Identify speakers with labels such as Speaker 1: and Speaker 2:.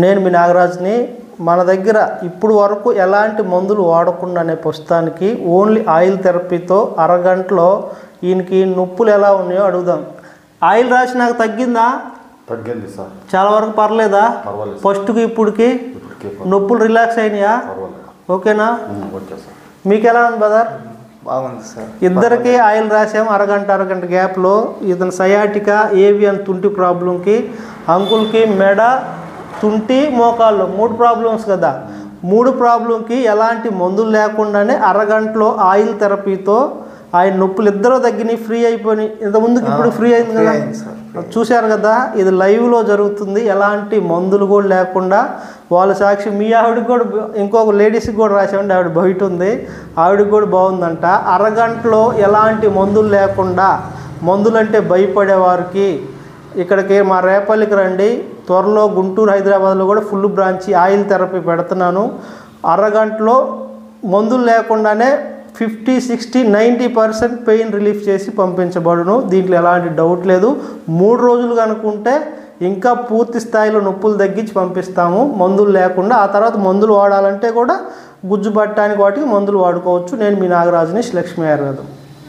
Speaker 1: నేను మీ నాగరాజ్ని. మన దగ్గర ఇప్పుడు వరకు ఎలాంటి మందులు వాడకుండా అనే పుస్తకానికి ఓన్లీ ఆయిల్ థెరపీతో అరగంటలో ఈయనకి నొప్పులు ఎలా ఉన్నాయో అడుగుదాం. ఆయిల్ రాసి నాకు తగ్గిందా?
Speaker 2: తగ్గింది సార్.
Speaker 1: చాలా వరకు పర్లేదా? ఫస్ట్కి ఇప్పటికి నొప్పులు రిలాక్స్ అయినాయా? ఓకేనా? మీకు ఎలా ఉంది బ్రదర్?
Speaker 3: బాగుంది సార్.
Speaker 1: ఇద్దరికి ఆయిల్ రాసాము అరగంట గ్యాప్లో. ఇతను సయాటికా, ఏవియన్ తుంటి ప్రాబ్లంకి, అంకుల్కి మెడ, తుంటి, మోకాళ్ళు 3 ప్రాబ్లమ్స్ కదా. 3 ప్రాబ్లంకి ఎలాంటి మందులు లేకుండానే అరగంటలో ఆయిల్ థెరపీతో ఆయన నొప్పులు ఇద్దరు తగ్గినాయి, ఫ్రీ అయిపోయినాయి. ఇంతకుముందుకు ఇప్పుడు ఫ్రీ అయింది కదా, చూశారు కదా. ఇది లైవ్లో జరుగుతుంది, ఎలాంటి మందులు కూడా లేకుండా. వాళ్ళ సాక్షి మీ ఆవిడకి కూడా, ఇంకొక లేడీస్కి కూడా రాసామండి, ఆవిడ బయట ఉంది, ఆవిడకి కూడా బాగుందంట. అరగంటలో ఎలాంటి మందులు లేకుండా, మందులంటే భయపడేవారికి ఇక్కడికి మా రేపల్లికి రండి. త్వరలో గుంటూరు, హైదరాబాద్లో కూడా ఫుల్ బ్రాంచి ఆయిల్ థెరపీ పెడుతున్నాను. అరగంటలో మందులు లేకుండానే 50, 60, 90% పెయిన్ రిలీఫ్ చేసి పంపించబడును. దీంట్లో ఎలాంటి డౌట్ లేదు. 3 రోజులు కనుక్కుంటే ఇంకా పూర్తి స్థాయిలో నొప్పులు తగ్గించి పంపిస్తాము మందులు లేకుండా. ఆ తర్వాత మందులు వాడాలంటే కూడా గుజ్జు పట్టడానికి వాటికి మందులు వాడుకోవచ్చు. నేను మీ నాగరాజుని, లక్ష్మీ ఆయుర్వేదం.